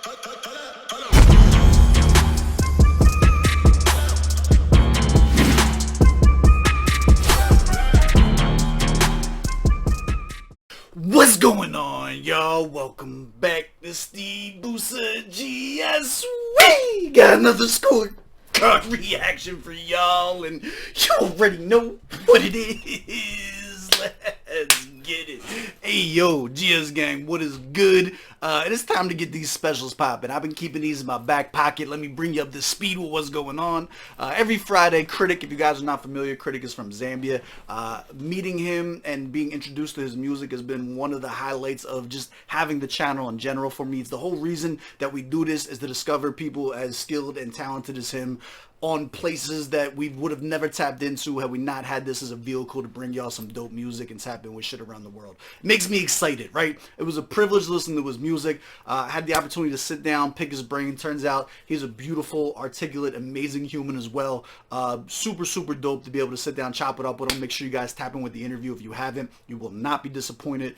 What's going on, y'all? Welcome back to SteveBussaGS. We got another scorecard reaction for y'all, and you already know what it is. Let's get it. Hey, yo, GSGang, what is good? It's time to get these specials popping. I've been keeping these in my back pocket. Let me bring you up to speed with what's going on. Every Friday, Krytic, if you guys are not familiar, Krytic is from Zambia. Meeting him and being introduced to his music has been one of the highlights of just having the channel in general for me. It's the whole reason that we do this, is to discover people as skilled and talented as him on places that we would have never tapped into had we not had this as a vehicle to bring y'all some dope music and tap in with shit around the world. It makes me excited, right? It was a privilege listening to his music. I had the opportunity to sit down, pick his brain. Turns out he's a beautiful, articulate, amazing human as well. Super, super dope to be able to sit down, chop it up with him. Make sure you guys tap in with the interview. If you haven't, you will not be disappointed.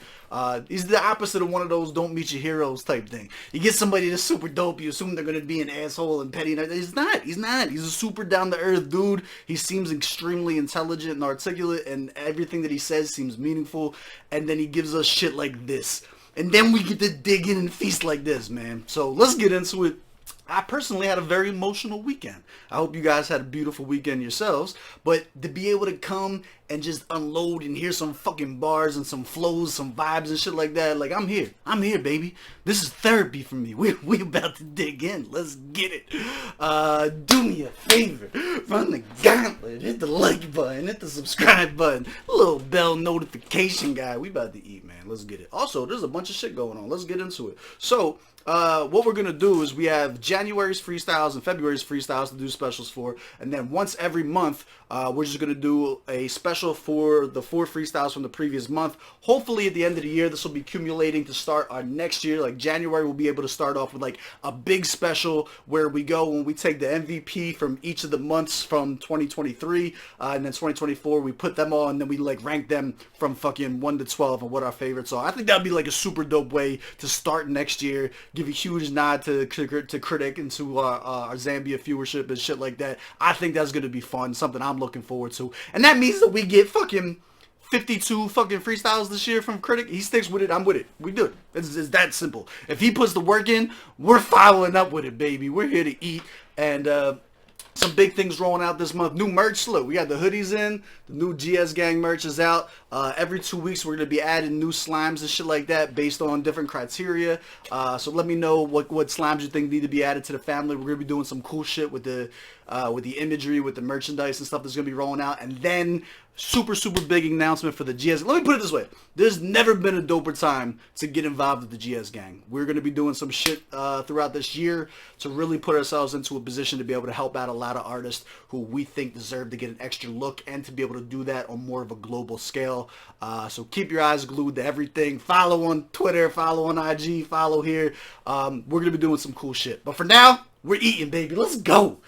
He's the opposite of one of those don't meet your heroes type thing. You get somebody that's super dope, you assume they're going to be an asshole and petty. He's not. He's a super down-to-earth dude. He seems extremely intelligent and articulate, and everything that he says seems meaningful, and then he gives us shit like this. And then we get to dig in and feast like this, man. So let's get into it. I personally had a very emotional weekend. I hope you guys had a beautiful weekend yourselves, but to be able to come and just unload and hear some fucking bars and some flows, some vibes and shit like that, like I'm here, baby. This is therapy for me. We about to dig in. Let's get it. Do me a favor, run the gauntlet, hit the like button, hit the subscribe button, little bell notification guy. We about to eat, man. Let's get it. Also, there's a bunch of shit going on. Let's get into it. So what we're gonna do is we have January's freestyles and February's freestyles to do specials for, and then once every month we're just gonna do a special for the 4 freestyles from the previous month. Hopefully at the end of the year this will be accumulating to start our next year. Like January we'll be able to start off with like a big special where we go and we take the MVP from each of the months from 2023 and then 2024 we put them all and then we like rank them from fucking 1 to 12 and what our favorites are. I think that'd be like a super dope way to start next year. Give a huge nod to Krytic and to our Zambia viewership and shit like that. I think that's going to be fun, something I'm looking forward to. And that means that we get fucking 52 fucking freestyles this year from Krytic. He sticks with it, I'm with it. We do it. It's that simple. If he puts the work in, we're following up with it, baby. We're here to eat. And some big things rolling out this month. New merch, look, we got the hoodies in, the new GSGang merch is out. Every 2 weeks we're going to be adding new slimes and shit like that based on different criteria. So let me know what slimes you think need to be added to the family. We're going to be doing some cool shit with the imagery, with the merchandise and stuff that's going to be rolling out. And then super big announcement for the GS. Let me put it this way. There's never been a doper time to get involved with the GSGang. We're going to be doing some shit throughout this year to really put ourselves into a position to be able to help out a lot of artists who we think deserve to get an extra look and to be able to do that on more of a global scale. So keep your eyes glued to everything. Follow on Twitter, follow on IG, follow here. We're going to be doing some cool shit. But for now, we're eating, baby. Let's go.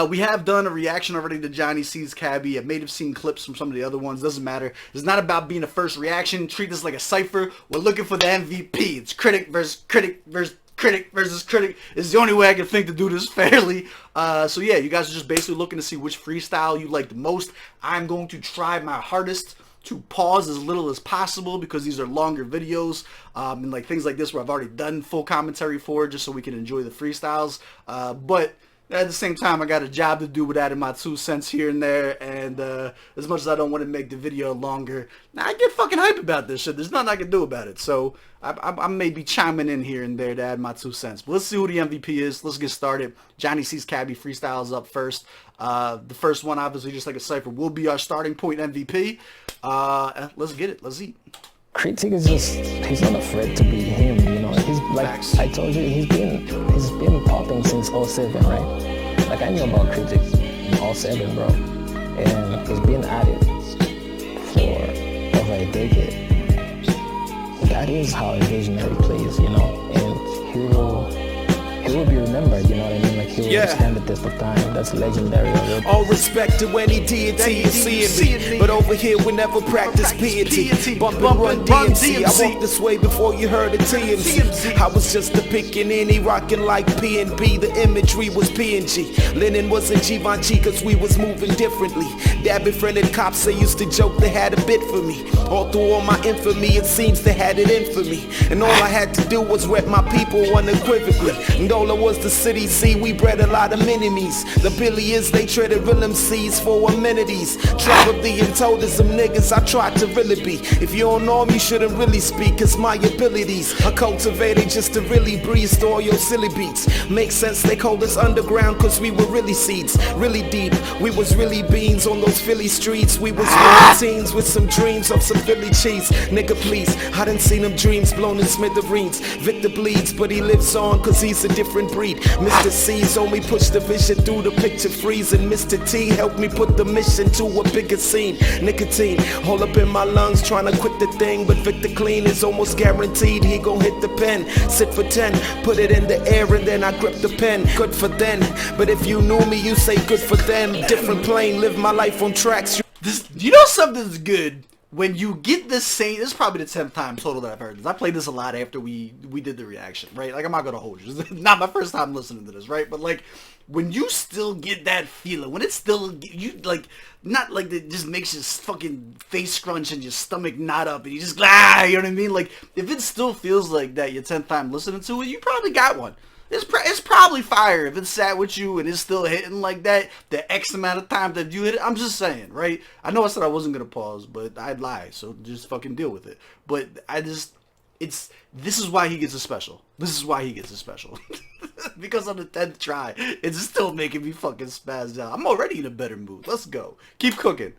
We have done a reaction already to Johnny C's Cabby. I may have seen clips from some of the other ones. Doesn't matter. It's not about being a first reaction. Treat this like a cipher. We're looking for the MVP. It's Krytic versus Krytic versus Krytic versus Krytic. It's the only way I can think to do this fairly. So yeah, you guys are just basically looking to see which freestyle you like the most. I'm going to try my hardest to pause as little as possible because these are longer videos and like things like this where I've already done full commentary for, just so we can enjoy the freestyles. But at the same time, I got a job to do with adding my 2 cents here and there, and as much as I don't want to make the video longer, I get fucking hype about this shit. There's nothing I can do about it, so I may be chiming in here and there to add my 2 cents. But let's see who the MVP is. Let's get started. Johnny C's Cabby freestyles up first. The first one, obviously, just like a cipher, will be our starting point MVP. Let's get it. Let's eat. Krytic is just, he's not afraid to be him, you know. He's like, Facts. I told you, he's been popping since 07, right? Like I knew about Krytic in 07, bro. And he's been at it for over a decade. That is how a visionary plays, you know. And he will be remembered, you know what I mean? Like he Yeah. stand the test of time. That's legendary already. All respect to any deity you seeing me, but over here we never practice piety. Bump and run DMC. I walked this way before you heard of TMZ. I was just a pickaninny rocking like PNB. The imagery was PNG. Lennon wasn't Givenchy cause we was moving differently. Dad befriended cops, they used to joke they had a bit for me. All through all my infamy, it seems they had it in for me. And all I had to do was rep my people unequivocally. Ndola was the city, see, we bred a lot of minimes. The Billy is they traded real MCs for amenities. Tribe of the told us some niggas I tried to really be. If you don't know me, you shouldn't really speak, cause my abilities are cultivated just to really breathe to all your silly beats. Makes sense, they called us underground cause we were really seeds, really deep. We was really beans on those Philly streets. We was really teens with some dreams of some Philly cheese. Nigga please, I done seen them dreams blown in smithereens. Victor bleeds, but he lives on cause he's a different breed. Mr. C's only push the vision through the picture freeze, and Mr. T helped me put the mission to a bigger scene. Nicotine all up in my lungs trying to quit the thing, but Victor Clean is almost guaranteed he gon' hit the pen. Sit for 10, put it in the air and then I grip the pen. Good for then, but if you knew me you say good for them. Different plane, live my life on tracks. This, you know something's good? When you get this same, this is probably the 10th time total that I've heard this. I played this a lot after we did the reaction, right? Like, I'm not gonna hold you. This is not my first time listening to this, right? But like, when you still get that feeling, when it's still, you like, not like it just makes your fucking face scrunch and your stomach knot up and you just, you know what I mean? Like, if it still feels like that your 10th time listening to it, you probably got one. It's probably fire if it sat with you and it's still hitting like that the X amount of time that you hit it. I'm just saying, right? I know I said I wasn't gonna pause, but I'd lie, so just fucking deal with it. But this is why he gets a special. This is why he gets a special. Because on the 10th try, it's still making me fucking spaz out. I'm already in a better mood. Let's go. Keep cooking.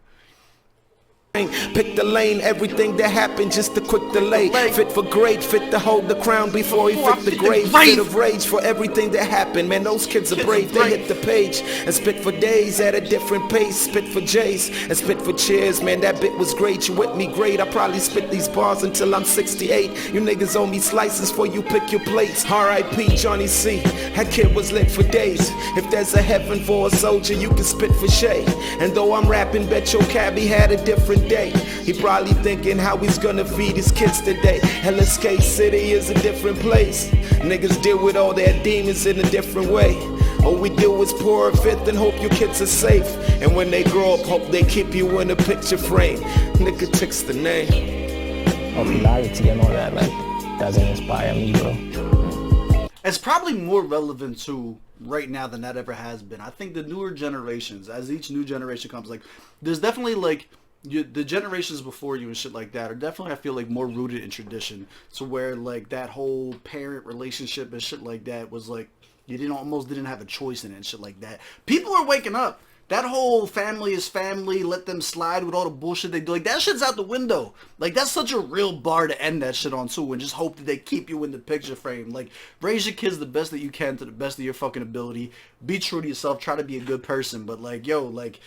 Pick the lane, everything that happened, just a quick delay. Fit for great, fit to hold the crown before he fit the grave. Fit of rage for everything that happened. Man, those kids are brave, they hit the page and spit for days at a different pace. Spit for J's and spit for cheers. Man, that bit was great, you with me great. I probably spit these bars until I'm 68. You niggas owe me slices for you pick your plates. R.I.P. Johnny C, that kid was lit for days. If there's a heaven for a soldier, you can spit for Shay. And though I'm rapping, bet your cabbie had a different day. He probably thinking how he's gonna feed his kids today. LSK City is a different place. Niggas deal with all their demons in a different way. All we do is pour a fifth and hope your kids are safe. And when they grow up, hope they keep you in a picture frame. Nigga takes the name. Popularity and all that, like, doesn't inspire me, bro. It's probably more relevant to right now than that ever has been. I think the newer generations, as each new generation comes, like, there's definitely like the generations before you and shit like that are definitely, I feel like, more rooted in tradition, to where like that whole parent relationship and shit like that was like you almost didn't have a choice in it and shit like that. People are waking up. That whole family is family, let them slide with all the bullshit they do. Like, that shit's out the window. Like, that's such a real bar to end that shit on, too, and just hope that they keep you in the picture frame. Like, raise your kids the best that you can to the best of your fucking ability. Be true to yourself. Try to be a good person. But, like, yo, like,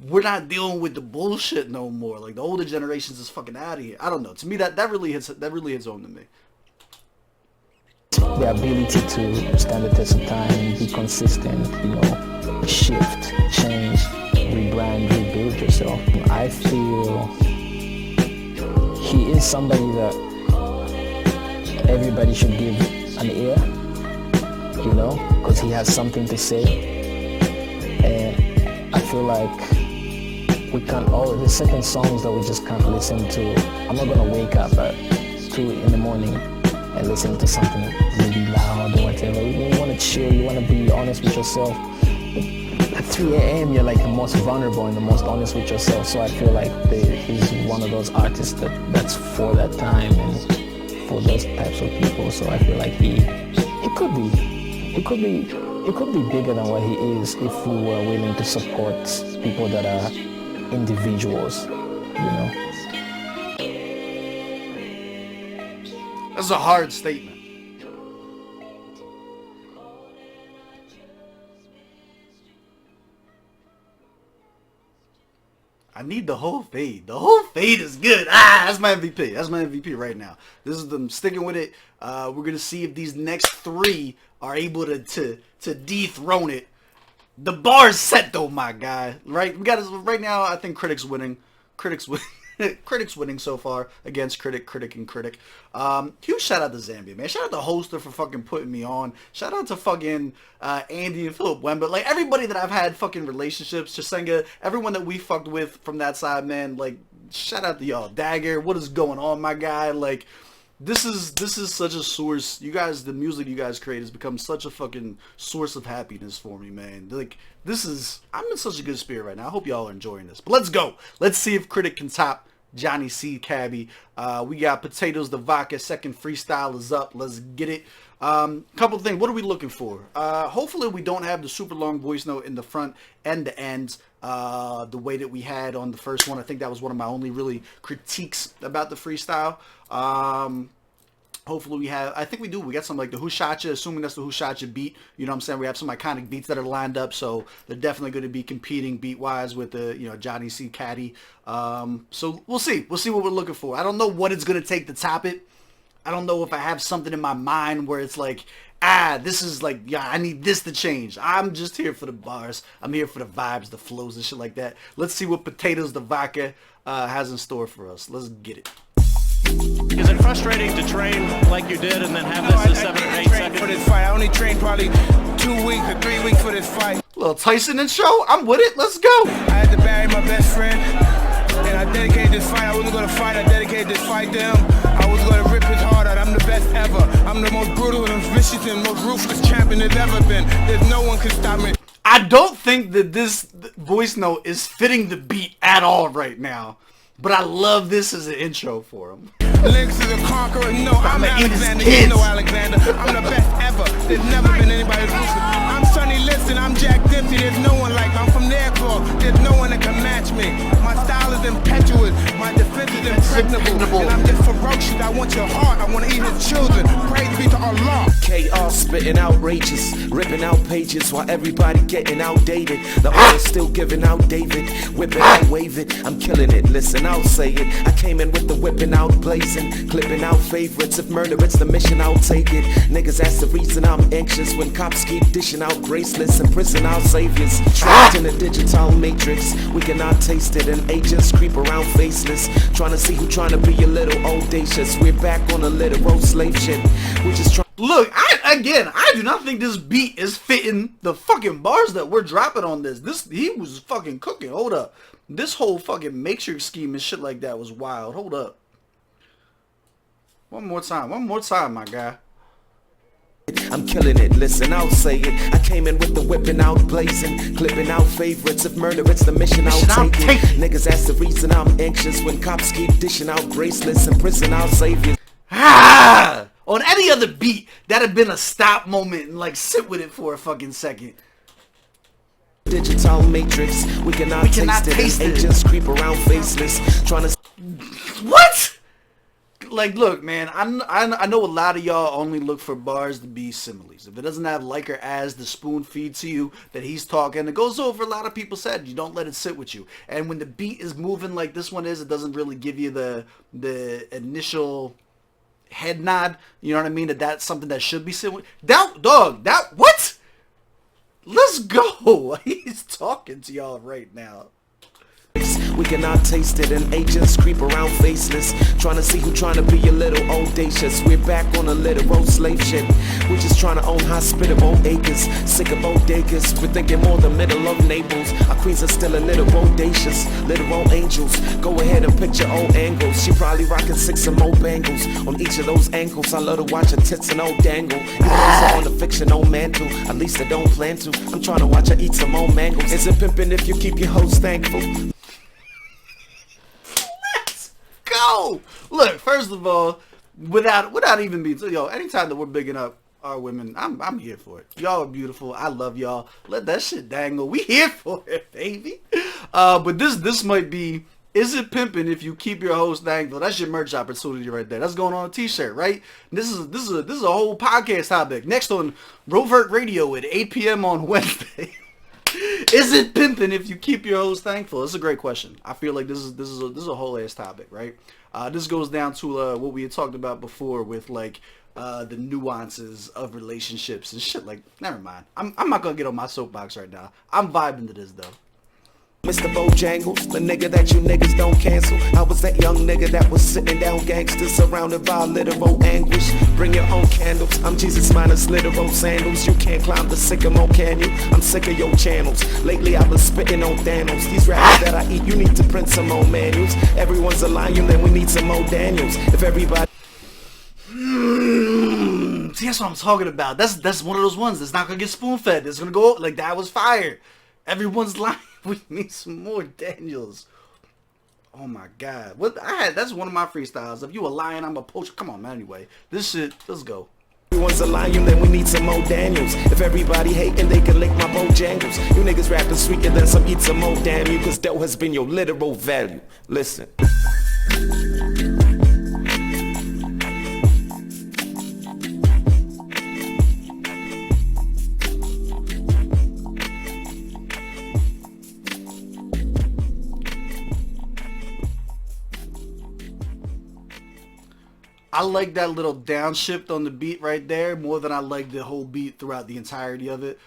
we're not dealing with the bullshit no more. Like, the older generations is fucking out of here. I don't know. To me, that really hits home to me. The ability to stand the test of time, be consistent, you know, shift, change, rebrand, rebuild yourself. I feel he is somebody that everybody should give an ear, you know, because he has something to say. And I feel like we can't there's certain songs that we just can't listen to. I'm not gonna wake up at 2 in the morning and listen to something really loud or whatever. You want to chill, you want to be honest with yourself. At 3 a.m. you're like the most vulnerable and the most honest with yourself. So I feel like he's one of those artists that's for that time and for those types of people. So I feel like he could be bigger than what he is if we were willing to support people that are individuals, you know. That's a hard statement. I need the whole fade. The whole fade is good. Ah, that's my MVP. That's my MVP right now. This is them sticking with it. We're going to see if these next 3 are able to dethrone it. The bar's set though, my guy. Right? We got right now. I think Krytic's winning. Krytic's winning. Krytic's winning so far against Krytic, and Krytic. Huge shout out to Zambia, man. Shout out to Holster for fucking putting me on. Shout out to fucking Andy and Philip Wemba. Like, everybody that I've had fucking relationships, Chisenga, everyone that we fucked with from that side, man. Like, shout out to y'all. Dagger, what is going on, my guy? Like, this is such a source. You guys, the music you guys create has become such a fucking source of happiness for me, man. Like, I'm in such a good spirit right now. I hope y'all are enjoying this. But let's go. Let's see if Krytic can top Johnny C. Cabby. We got Potatoes the Vodka. Second freestyle is up. Let's get it. Couple things. What are we looking for? Hopefully we don't have the super long voice note in the front and the ends the way that we had on the first one. I think that was one of my only really critiques about the freestyle. Hopefully we have, I think we do. We got some like the Who Shot Ya, assuming that's the Who Shot Ya beat. You know what I'm saying? We have some iconic beats that are lined up, so they're definitely going to be competing beat-wise with the, you know, Johnny C. Caddy. So we'll see. We'll see what we're looking for. I don't know what it's going to take to top it. I don't know if I have something in my mind where it's like, this is like, yeah, I need this to change. I'm just here for the bars. I'm here for the vibes, the flows, and shit like that. Let's see what Potatoes the Vodka has in store for us. Let's get it. Is it frustrating to train like you did and then have this in 7 or 8 seconds? For this fight, I only trained probably 2 weeks or 3 weeks for this fight. Little Tyson and show. I'm with it. Let's go. I had to bury my best friend, and I dedicated this fight. I wasn't gonna fight. I dedicated this fight to him. I was gonna rip his heart out. I'm the best ever. I'm the most brutal and vicious and most ruthless champion there's ever been. There's no one can stop me. I don't think that this voice note is fitting the beat at all right now, but I love this as an intro for him. Lynx is a conqueror. No, I'm Alexander. You know Alexander. I'm the best ever. There's never been anybody ruthless. I'm Sonny Liston. I'm Jack Dempsey. There's no one like me. I'm from their claw. There's no one that can match me. My style is impetuous. My defense is impregnable. And I'm just ferocious. I want your heart. I want to eat his children. Praise be to Allah. KR spitting outrageous, ripping out pages while everybody getting outdated. The oil's still giving out David. Whip it out, wave it. I'm killing it. Listen, I'll say it. I came in with the whipping out blazing. Clipping out favorites. If murder it's the mission, I'll take it. Niggas ask the reason I'm anxious when cops keep dishing out bracelets and prison our saviors. Trapped in a digital matrix, we cannot taste it, and agents creep around faceless, trying to see who trying to be a little audacious. We're back on a literal slave shit. We're just trying. Look, I do not think this beat is fitting the fucking bars that we're dropping on this. He was fucking cooking. Hold up. This whole fucking matrix scheme and shit like that was wild. Hold up. One more time, my guy. I'm killing it, listen, I'll say it. I came in with the whipping out blazing, clipping out favorites. If murder it's the mission, I'll take it. Niggas ask the reason I'm anxious when cops keep dishing out bracelets and prison our saviors. On any other beat, that'd have been a stop moment and like sit with it for a fucking second. Digital matrix, we cannot taste it. Agents creep around faceless, trying to. What? Like, look, man, I know a lot of y'all only look for bars to be similes. If it doesn't have like or as the spoon feed to you that he's talking, it goes over. A lot of people said you don't let it sit with you. And when the beat is moving like this one is, it doesn't really give you the initial head nod. You know what I mean? That's something that should be sitting with. What? Let's go. He's talking to y'all right now. We cannot taste it, and agents creep around faceless, trying to see who trying to be a little audacious. We're back on a literal slave shit. We're just trying to own hospitable acres, sick of bodegas. We're thinking more the middle of Naples. Our queens are still a little audacious, literal angels. Go ahead and picture old angles. She probably rocking 6 or more bangles on each of those ankles. I love to watch her tits and old dangle. Even also on the fictional mantle, at least I don't plan to. I'm trying to watch her eat some more mangoes. Is it pimping if you keep your hoes thankful? Go! Look, first of all, without even being, anytime that we're bigging up our women, I'm here for it. Y'all are beautiful. I love y'all. Let that shit dangle. We here for it, baby. But this might be, is it pimping if you keep your host thankful? That's your merch opportunity right there. That's going on a t-shirt, right? This is a whole podcast topic. Next on Rovert Radio at 8 p.m. on Wednesday. Is it pimping if you keep your hoes thankful? It's a great question. I feel like this is a whole ass topic, right? This goes down to what we had talked about before with like the nuances of relationships and shit. Like, never mind. I'm not gonna get on my soapbox right now. I'm vibing to this though. Mr. Bojangles, the nigga that you niggas don't cancel. I was that young nigga that was sitting down gangster, surrounded by literal anguish. Bring your own candles, I'm Jesus minus literal sandals. You can't climb the sycamore, can you? I'm sick of your channels. Lately I've been spitting on Thanos. These rappers that I eat, you need to print some more manuals. Everyone's a lion, then we need some more Daniels. If everybody... See, that's what I'm talking about. That's one of those ones that's not gonna get spoon-fed. It's gonna go like that was fire. Everyone's lying. We need some more Daniels. Oh my god. That's one of my freestyles. If you a lion, I'm a poacher. Come on, man. Anyway, this shit, let's go. Everyone's a lion, then we need some more Daniels. If everybody hating, they can lick my Bojangles. You niggas rapping sweeter than some eat some more damn you, cause dough has been your literal value. Listen. I like that little downshift on the beat right there more than I like the whole beat throughout the entirety of it.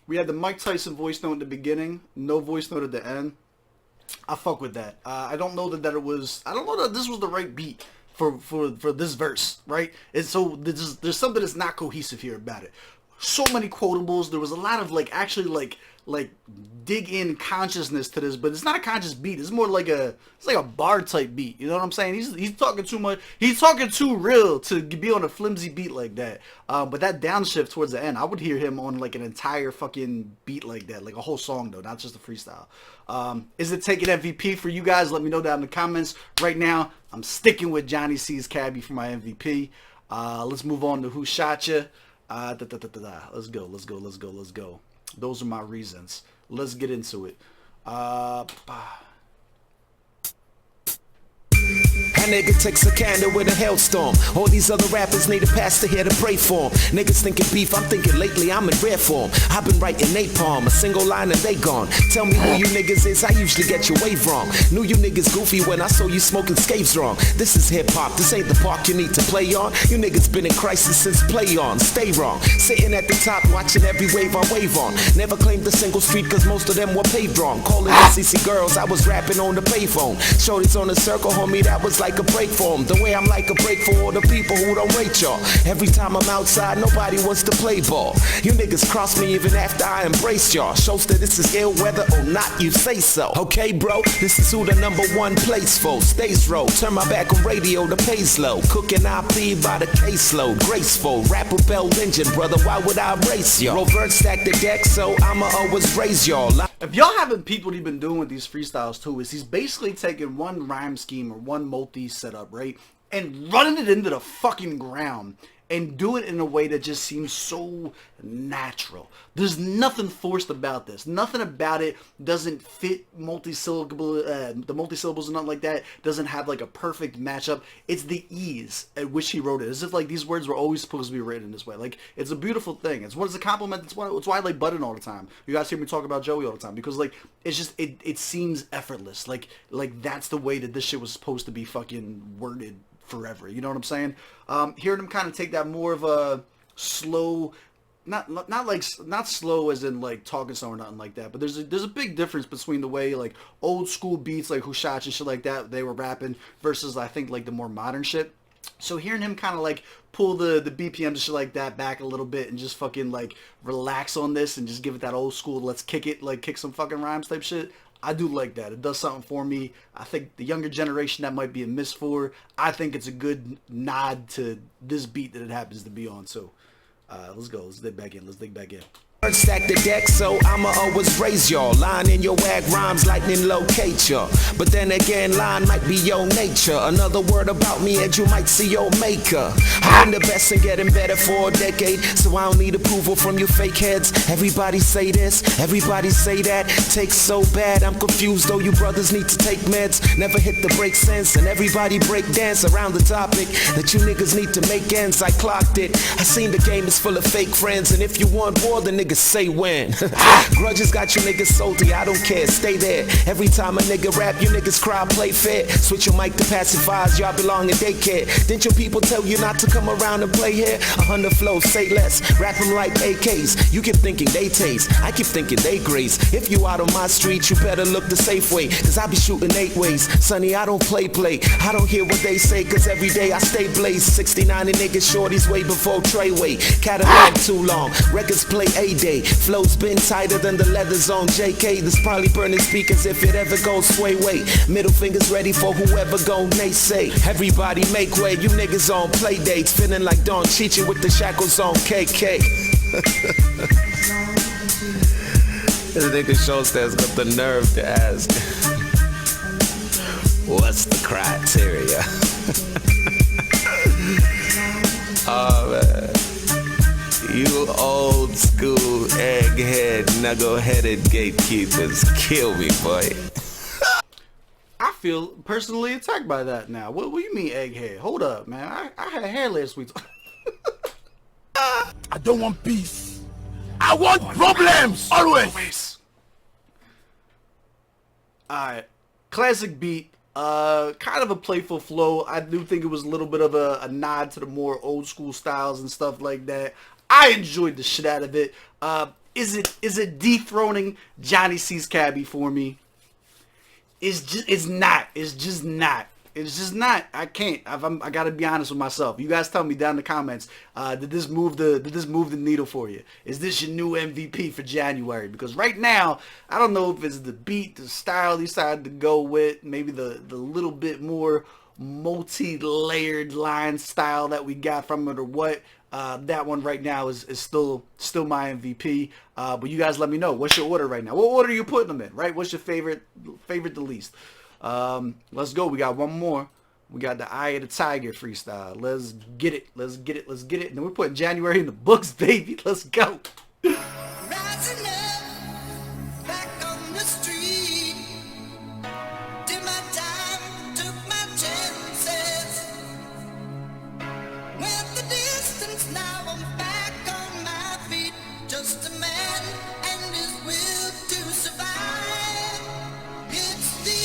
We had the Mike Tyson voice note in the beginning, no voice note at the end. I fuck with that. I don't know that I don't know that this was the right beat for this verse, right? And so there's something that's not cohesive here about it. So many quotables. There was a lot of like actually like dig in consciousness to this, but it's not a conscious beat. It's more like it's like a bar type beat. You know what I'm saying? He's talking too much. He's talking too real to be on a flimsy beat like that. But that downshift towards the end, I would hear him on like an entire fucking beat like that, like a whole song though, not just a freestyle. Is it taking MVP for you guys? Let me know down in the comments. Right now, I'm sticking with Johnny C's Cabby for my MVP. Let's move on to Who Shot Ya. Let's go. Those are my reasons. Let's get into it. That nigga takes a candle with a hailstorm. All these other rappers need a pastor here to pray for them. Niggas thinking beef, I'm thinking lately I'm in rare form. I've been writing napalm, a single line and they gone. Tell me who you niggas is, I usually get your wave wrong. Knew you niggas goofy when I saw you smoking scaves wrong. This is hip hop, this ain't the park you need to play on. You niggas been in crisis since play on, stay wrong. Sitting at the top watching every wave I wave on. Never claimed a single street cause most of them were paved wrong. Calling SEC girls, I was rapping on the payphone. Shorties on the circle, homie, that was like a break for them. The way I'm like a break for all the people who don't rate y'all. Every time I'm outside, nobody wants to play ball. You niggas cross me even after I embrace y'all. Shows that this is ill whether or not you say so. Okay, bro, this is who the #1 place for. Stays roll, turn my back on radio, the pay's low. Cooking IP by the caseload, graceful. Rapper bell engine, brother, why would I race y'all? Rovert stack the deck, so I'ma always raise y'all. If y'all haven't peeped what he's been doing with these freestyles too, is he's basically taking one rhyme scheme or one multi setup, right, and running it into the fucking ground and do it in a way that just seems so natural. There's nothing forced about this. Nothing about it doesn't fit multi-syllable, the multi-syllables and nothing like that. Doesn't have like a perfect matchup. It's the ease at which he wrote it. As if like these words were always supposed to be written this way. Like, it's a beautiful thing. It's a compliment. It's why I like Button all the time. You guys hear me talk about Joey all the time because like it's just it seems effortless. Like that's the way that this shit was supposed to be fucking worded forever. You know what I'm saying? Hearing him kind of take that more of a slow, not slow as in like talking slow or nothing like that, but there's a big difference between the way like old school beats like Who Shot Ya and shit like that they were rapping versus I think like the more modern shit. So hearing him kind of like pull the BPMs and shit like that back a little bit and just fucking like relax on this and just give it that old school let's kick it, like kick some fucking rhymes type shit, I do like that. It does something for me. I think the younger generation that might be a miss for, I think it's a good nod to this beat that it happens to be on. So let's go. Let's dig back in. Stack the deck, so I'ma always raise y'all. Line in your wag rhymes, lightning locate ya. But then again, line might be your nature. Another word about me and you might see your maker. I'm the best and getting better for a decade, so I don't need approval from you fake heads. Everybody say this, everybody say that. Takes so bad, I'm confused though you brothers need to take meds. Never hit the break sense and everybody break dance around the topic that you niggas need to make ends. I clocked it. I seen the game is full of fake friends, and if you want war, the niggas niggas say when. Grudges got you niggas salty, I don't care, stay there. Every time a nigga rap, you niggas cry, play fair. Switch your mic to pacifiers, y'all belong in daycare. Didn't your people tell you not to come around and play here? 100 flows, say less, rap them like AKs. You keep thinking they taste, I keep thinking they grace. If you out on my street, you better look the safe way, cause I be shooting 8 ways. Sonny, I don't play, I don't hear what they say, cause every day I stay blaze. 69 and niggas shorties way before Treyway. Catalog too long, records play A-Day. Flows been tighter than the leathers on JK. This probably burning speakers if it ever goes sway way. Middle fingers ready for whoever gon' naysay. Everybody make way, you niggas on play dates. Feeling like Don Chichi with the shackles on KK. This nigga Showstand's got the nerve to ask, what's the criteria? Oh man, you old school egghead, knuckle-headed gatekeepers, kill me, boy. I feel personally attacked by that now. What do you mean egghead? Hold up, man. I had hair last week. I don't want peace. I want problems, always. Alright, classic beat. Kind of a playful flow. I do think it was a little bit of a nod to the more old school styles and stuff like that. I enjoyed the shit out of it. Is it dethroning Johnny C's Cabby for me? It's just not. I can't. I gotta be honest with myself. You guys tell me down in the comments. Did this move the needle for you? Is this your new MVP for January? Because right now, I don't know if it's the beat, the style they decided to go with, maybe the little bit more multi-layered line style that we got from it, or what. That one right now is still my MVP. But you guys let me know. What's your order right now? What order are you putting them in? Right? What's your favorite to least? Let's go. We got one more. We got the Eye of the Tiger freestyle. Let's get it. And then we're putting January in the books, baby. Let's go. Rising up, back on the street. Did my time, took my chances. Went the distance, now I'm back on my feet. Just a man and his will to survive. It's the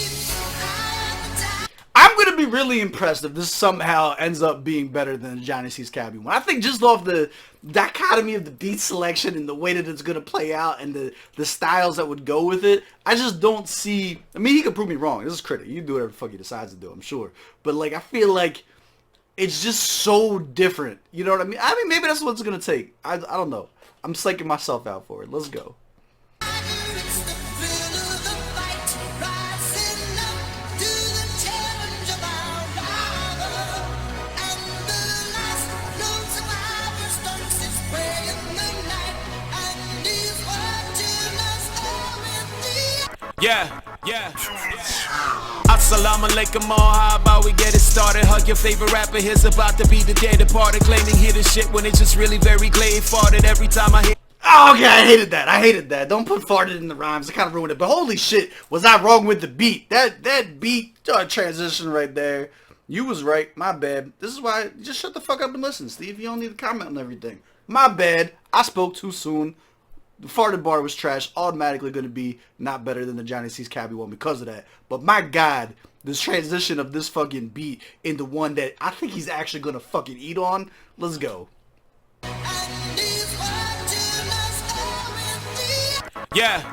eye of the tiger. I'm going to be really impressed if this somehow ends up being better than the Johnny C's Cabby one. I think just off the dichotomy of the beat selection and the way that it's going to play out and the styles that would go with it, I just don't see... I mean, he could prove me wrong. This is Krytic. You can do whatever the fuck he decides to do, I'm sure. But, like, I feel like it's just so different. You know what I mean? I mean, maybe that's what it's going to take. I don't know. I'm psyching myself out for it. Let's go. It's the thrill of the fight, rising up to the challenge of our rival. And the last known survivor stalks his prey in the night, and he's watching us all in the Yeah. Assalamu alaikum, how about we get it started? Hug your favorite rapper, here's about to be the dead departed. Claiming hear the shit when it's just really very glade farted every time I hear. Oh, okay, I hated that. Don't put farted in the rhymes. It kind of ruined it. But holy shit, was I wrong with the beat? That beat transition right there. You was right. My bad. This is why, just shut the fuck up and listen, Steve. You don't need to comment on everything. My bad. I spoke too soon. The farted bar was trash. Automatically going to be not better than the Johnny C's Cabby one because of that. But my God, this transition of this fucking beat into one that I think he's actually going to fucking eat on. Let's go. and he's watching us all in the Yeah.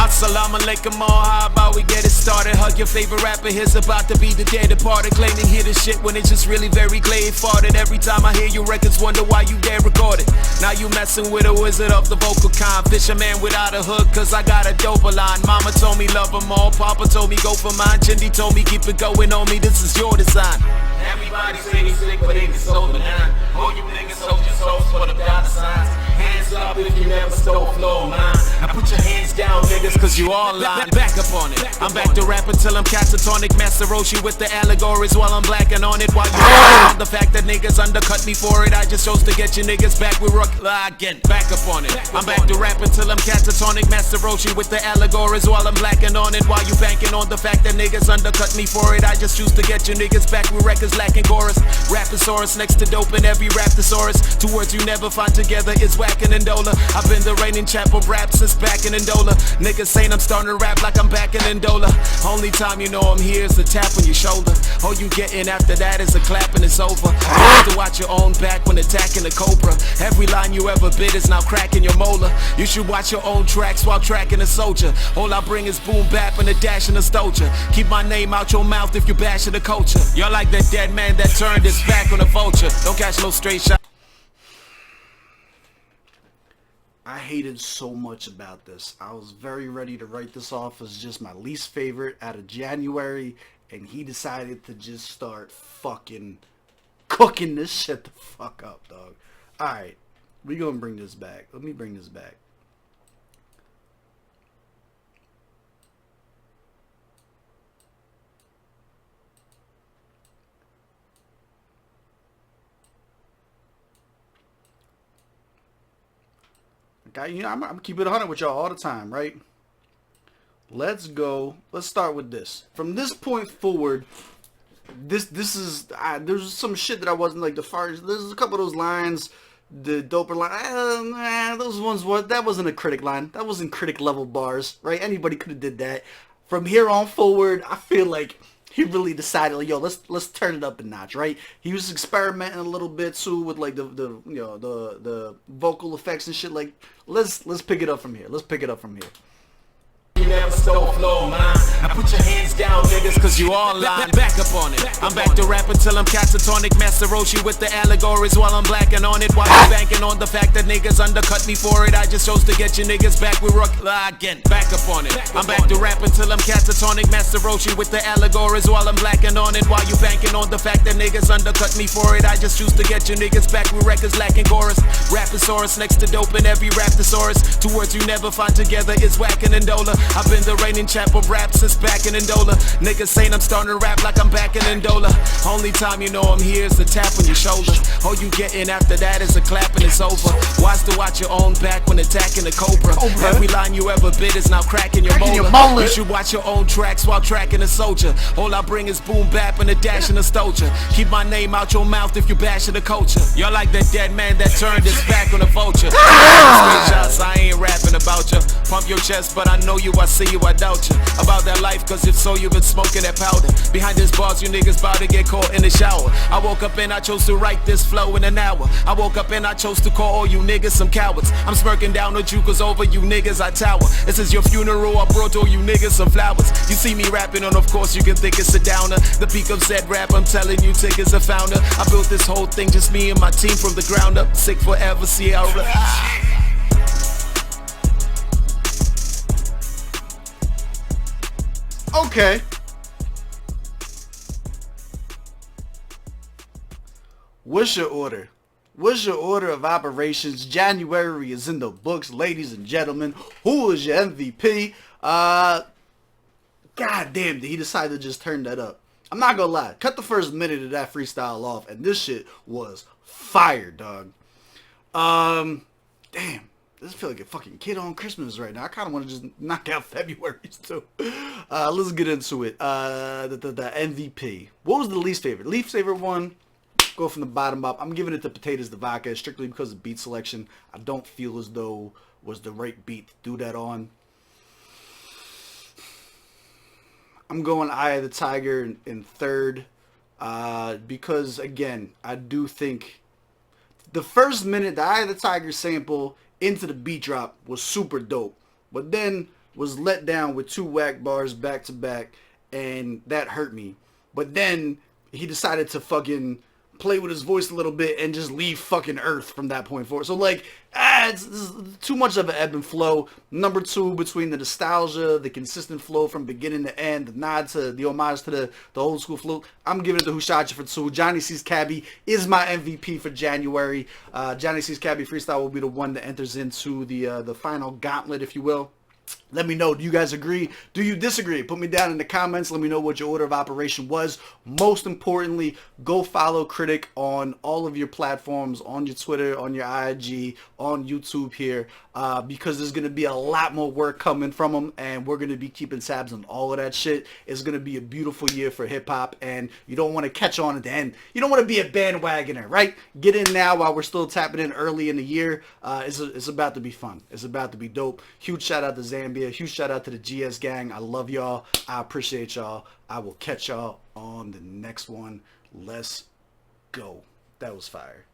Assalamu alaikum, how about we get it started? Hug your favorite rapper, here's about to be the dead departed. Claiming hear the shit when it's just really very glade farted. Every time I hear your records, wonder why you dare record it. Now you messing with a wizard of the vocal kind. Fisherman without a hook, cause I got a dope line. Mama told me love them all, Papa told me go for mine. Chindy told me keep it going on me, this is your design. Everybody say they sick, but they can sold the nine. All you niggas hold your souls for the dollar signs. Hands up if you never stole flow of mine. Now put your hands down, nigga. niggas, cause you all lying. Back up on it. I'm back to rapping till I'm catatonic. Master Roshi with the allegories while I'm blacking on it. While you on the fact that niggas undercut me for it. I just chose to get you niggas back with rock again. Back up on it. I'm back to rapping till I'm catatonic. Master Roshi with the allegories while I'm blacking on it. While you banking on the fact that niggas undercut me for it. I just choose to get you niggas back with records lacking chorus. Raposaurus next to dope in every Raptosaurus. Two words you never find together is whacking and Dola. I've been the reigning champ of rap since back in Ndola. Niggas saying I'm starting to rap like I'm back in Ndola. Only time you know I'm here is a tap on your shoulder. All you getting after that is a clap and it's over. You have to watch your own back when attacking the cobra. Every line you ever bit is now cracking your molar. You should watch your own tracks while tracking a soldier. All I bring is boom bap and a dash and nostalgia. Keep my name out your mouth if you bashing the culture. You're like that dead man that turned his back on a vulture. Don't catch no straight shot. I hated so much about this. I was very ready to write this off as just my least favorite out of January, and he decided to just start fucking cooking this shit the fuck up, dog. Alright, we gonna bring this back. Let me bring this back. Okay, you know, I'm keeping it 100 with y'all all the time, right? Let's go. Let's start with this. From this point forward, this is there's some shit that I wasn't like the first. There's a couple of those lines, the doper line. Those ones that wasn't a Krytic line. That wasn't Krytic level bars, right? Anybody could have did that. From here on forward, I feel like he really decided, like, yo, let's turn it up a notch, right? He was experimenting a little bit too with like the vocal effects and shit. Like, let's pick it up from here. Let's pick it up from here. You never stole flow mine. Now put your hands down, niggas, cause you all lying. Back up on it. I'm back to rapping till I'm catatonic. Master Roshi with the allegories while I'm blacking on it. While you banking on the fact that niggas undercut me for it. I just chose to get you niggas back with rock again. Back up on it. I'm back to rapping till I'm catatonic. Master Roshi with the allegories while I'm blacking on it. While you banking on the fact that niggas undercut me for it. I just choose to get you niggas back with records lacking chorus. Raposaurus next to dope in every Raptosaurus. Two words you never find together is whacking and Dola. I've been the reigning champ of rap since back in Ndola. Niggas saying I'm starting to rap like I'm back in Ndola. Only time you know I'm here is a tap on your shoulder. All you getting after that is a clap and it's over. Watch to watch your own back when attacking the cobra. Every line you ever bit is now cracking your molar. You should watch your own tracks while tracking a soldier. All I bring is boom bap and a dash and nostalgia. Keep my name out your mouth if you bashing the culture. You're like that dead man that turned his back on a vulture. Shots, I ain't rapping about you. Pump your chest, but I know you, I see you, I doubt you. About that life, cause if so, you've been smoking that powder. Behind this bars, you niggas bout to get caught in the shower. I woke up and I chose to write this flow in an hour. I woke up and I chose to call all you niggas some cowards. I'm smirking down at you cause over you niggas I tower. This is your funeral, I brought all you niggas some flowers. You see me rapping and of course you can think it's a downer. The peak of said rap, I'm telling you, Tick is a founder. I built this whole thing, just me and my team from the ground up. Sick forever, Sierra. Okay. What's your order? What's your order of operations? January is in the books, ladies and gentlemen. Who is your MVP? God damn, did he decide to just turn that up? I'm not gonna lie. Cut the first minute of that freestyle off, and this shit was fire, dog. Damn. This feels like a fucking kid on Christmas right now. I kind of want to just knock out February's too. Let's get into it. The MVP. What was the least favorite? Least favorite one. Go from the bottom up. I'm giving it to Potatoes the Vodka strictly because of beat selection. I don't feel as though was the right beat to do that on. I'm going Eye of the Tiger in third. Because again, I do think the first minute, the Eye of the Tiger sample into the beat drop was super dope, but then was let down with two whack bars back to back, and that hurt me. But then he decided to fucking play with his voice a little bit and just leave fucking Earth from that point forward. So like, it's too much of an ebb and flow. Number two, between the nostalgia, the consistent flow from beginning to end, the nod to the homage to the old school flow, I'm giving it to Who Shot You for two. Johnny C's Cabby is my MVP for January. Johnny C's Cabby Freestyle will be the one that enters into the final gauntlet, if you will. Let me know. Do you guys agree? Do you disagree? Put me down in the comments. Let me know what your order of operation was. Most importantly, go follow Krytic on all of your platforms, on your Twitter, on your IG, on YouTube here, because there's going to be a lot more work coming from him, and we're going to be keeping tabs on all of that shit. It's going to be a beautiful year for hip-hop, and you don't want to catch on at the end. You don't want to be a bandwagoner, right? Get in now while we're still tapping in early in the year. It's about to be fun. It's about to be dope. Huge shout out to Zambia. Huge shout out to the GSGang. I love y'all. I appreciate y'all. I will catch y'all on the next one. Let's go. That was fire.